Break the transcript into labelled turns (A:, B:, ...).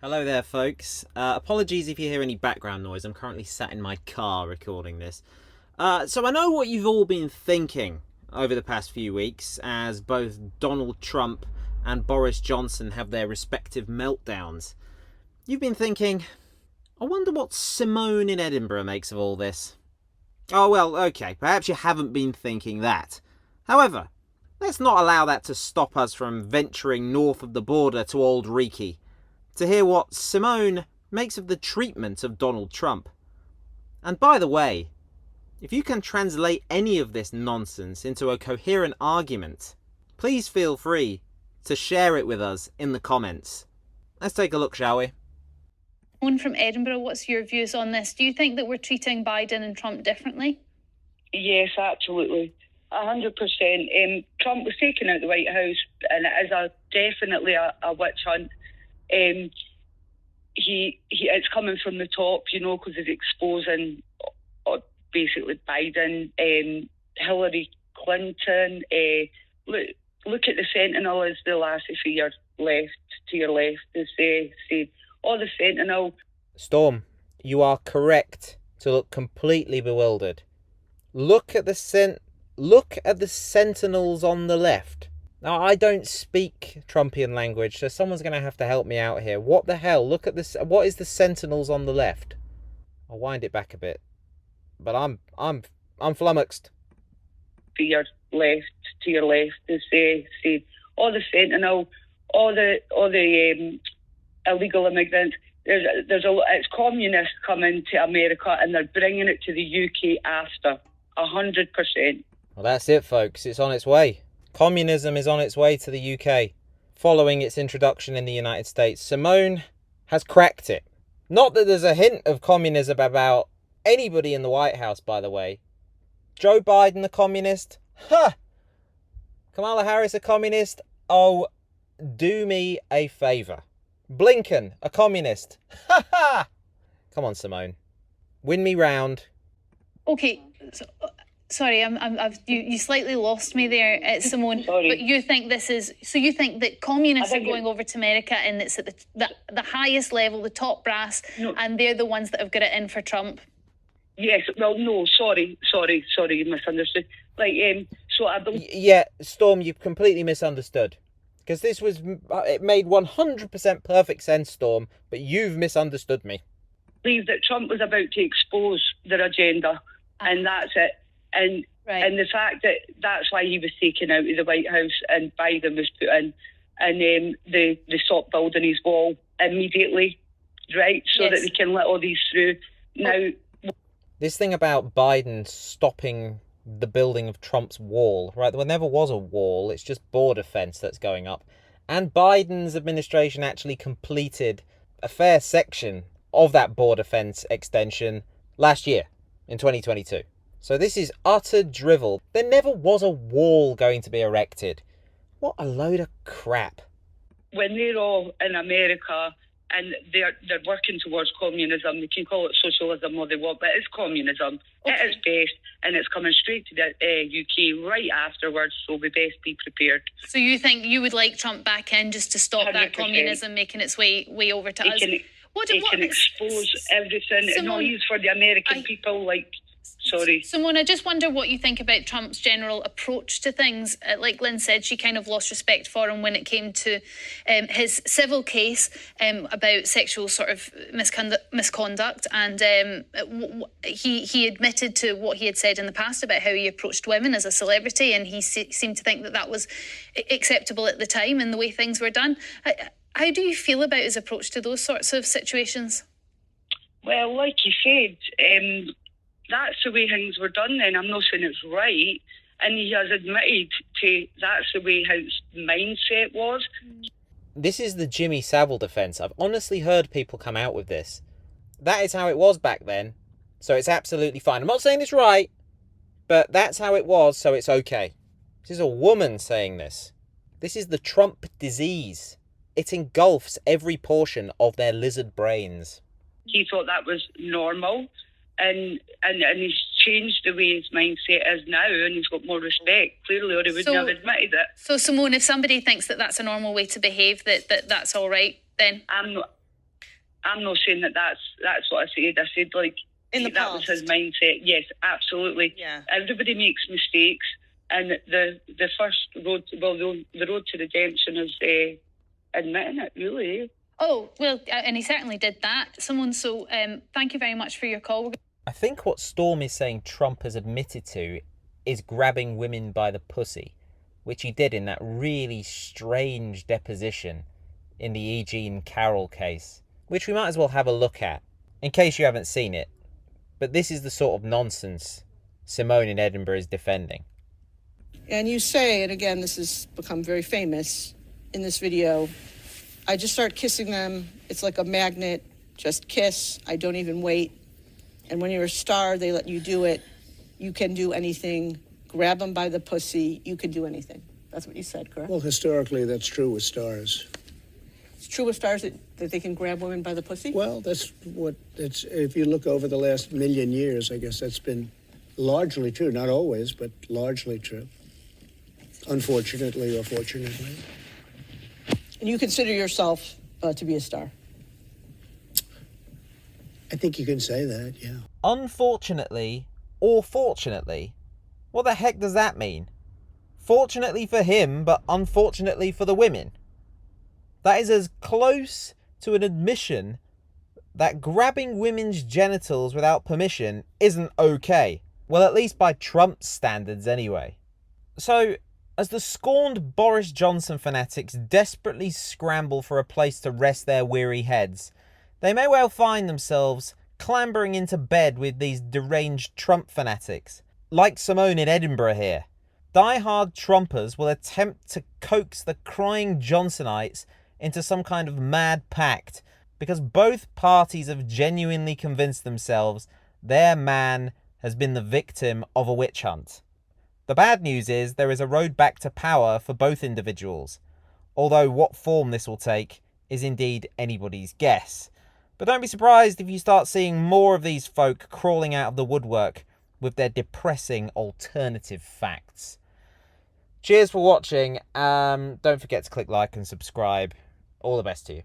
A: Hello there, folks. Apologies if you hear any background noise. I'm currently sat in my car recording this. So I know what you've all been thinking over the past few weeks as both Donald Trump and Boris Johnson have their respective meltdowns. You've been thinking, I wonder what Simone in Edinburgh makes of all this. Oh well, okay, perhaps you haven't been thinking that. However, let's not allow that to stop us from venturing north of the border to Old Reekie to hear what Simone makes of the treatment of Donald Trump. And by the way, if you can translate any of this nonsense into a coherent argument, please feel free to share it with us in the comments. Let's take a look, shall we?
B: Simone from Edinburgh, what's your views on this? Do you think that we're treating Biden and Trump differently?
C: Yes, absolutely. 100%. Trump was taken out of the White House, and it is definitely a witch hunt. It's coming from the top, because it's exposing basically Biden, Hillary Clinton. Look at the fentanyl as the lassie for your left, to your left. They say, oh, the fentanyl.
A: Storm, you are correct to look completely bewildered. Look at the sentinels on the left. Now, I don't speak Trumpian language, so someone's going to have to help me out here. What the hell? Look at this. What is the sentinels on the left? I'll wind it back a bit, but I'm flummoxed.
C: To your left, they say, all the fentanyl, all the illegal immigrants. It's communists coming to America, and they're bringing it to the UK after 100%.
A: Well, that's it, folks. It's on its way. Communism is on its way to the UK, following its introduction in the United States. Simone has cracked it. Not that there's a hint of communism about anybody in the White House, by the way. Joe Biden, a communist? Huh! Kamala Harris, a communist? Oh, do me a favour. Blinken, a communist? Ha ha! Come on, Simone. Win me round.
B: Okay, sorry, you slightly lost me there, Simone.
C: Sorry.
B: But you think you think that communists are going over to America and it's at the highest level, the top brass,
C: No.
B: and they're the ones that have got it in for Trump?
C: Yes, well, no, sorry, you misunderstood. So I believe...
A: Yeah, Storm, you've completely misunderstood. Because it made 100% perfect sense, Storm, but you've misunderstood me.
C: believe that Trump was about to expose their agenda, and that's it. And
B: Right.
C: and the fact that that's why he was taken out of the White House and Biden was put in, and they stopped building his wall immediately, right, so
B: Yes.
C: that they can let all these through. Now,
A: This thing about Biden stopping the building of Trump's wall, right? There never was a wall. It's just border fence that's going up. And Biden's administration actually completed a fair section of that border fence extension last year in 2022. So this is utter drivel. There never was a wall going to be erected. What a load of crap.
C: when they're all in America and they're working towards communism, they can call it socialism or they want, but it's communism at its best, and it's coming straight to the UK right afterwards, so we best be prepared.
B: So you think you would like Trump back in just to stop that
C: 100%.
B: communism making its way over to us?
C: He can expose everything, and not
B: Simone,
C: use for the American people, sorry.
B: Simone, I just wonder what you think about Trump's general approach to things. Like Lynn said, she kind of lost respect for him when it came to his civil case about sexual sort of misconduct. And he admitted to what he had said in the past about how he approached women as a celebrity, and he seemed to think that was acceptable at the time and the way things were done. How do you feel about his approach to those sorts of situations?
C: Well, like you said, that's the way things were done then. I'm not saying it's right. And he has admitted to that's the way his mindset was.
A: This is the Jimmy Savile defence. I've honestly heard people come out with this. That is how it was back then, so it's absolutely fine. I'm not saying it's right, but that's how it was, so it's okay. This is a woman saying this. This is the Trump disease. It engulfs every portion of their lizard brains.
C: He thought that was normal. And he's changed the way his mindset is now, and he's got more respect, clearly, or he wouldn't have admitted it.
B: So, Simone, if somebody thinks that that's a normal way to behave, that's all right, then?
C: I'm not saying that's what I said. I said, like,
D: In the
C: that was
D: past.
C: his mindset. Yes, absolutely.
D: Yeah.
C: Everybody makes mistakes, and the first road, well, the road to redemption is admitting it, really.
B: Oh, well, and he certainly did that. Simone, so thank you very much for your call.
A: I think what Storm is saying Trump has admitted to is grabbing women by the pussy, which he did in that really strange deposition in the E. Jean Carroll case, which we might as well have a look at, in case you haven't seen it. But this is the sort of nonsense Simone in Edinburgh is defending.
D: And you say, and again, this has become very famous in this video, I just start kissing them. It's like a magnet. Just kiss. I don't even wait. And when you're a star, they let you do it. You can do anything. Grab them by the pussy. You can do anything. That's what you said, correct?
E: Well, historically, that's true with stars.
D: It's true with stars that they can grab women by the pussy?
E: Well, if you look over the last million years, I guess that's been largely true. Not always, but largely true. Unfortunately or fortunately.
D: And you consider yourself to be a star?
E: I think you can say that, yeah.
A: Unfortunately or fortunately? What the heck does that mean? Fortunately for him, but unfortunately for the women? That is as close to an admission that grabbing women's genitals without permission isn't okay. Well, at least by Trump's standards anyway. So, as the scorned Boris Johnson fanatics desperately scramble for a place to rest their weary heads, they may well find themselves clambering into bed with these deranged Trump fanatics, like Simone in Edinburgh here. Die-hard Trumpers will attempt to coax the crying Johnsonites into some kind of mad pact, because both parties have genuinely convinced themselves their man has been the victim of a witch hunt. The bad news is there is a road back to power for both individuals, although what form this will take is indeed anybody's guess. But don't be surprised if you start seeing more of these folk crawling out of the woodwork with their depressing alternative facts. Cheers for watching. Don't forget to click like and subscribe. All the best to you.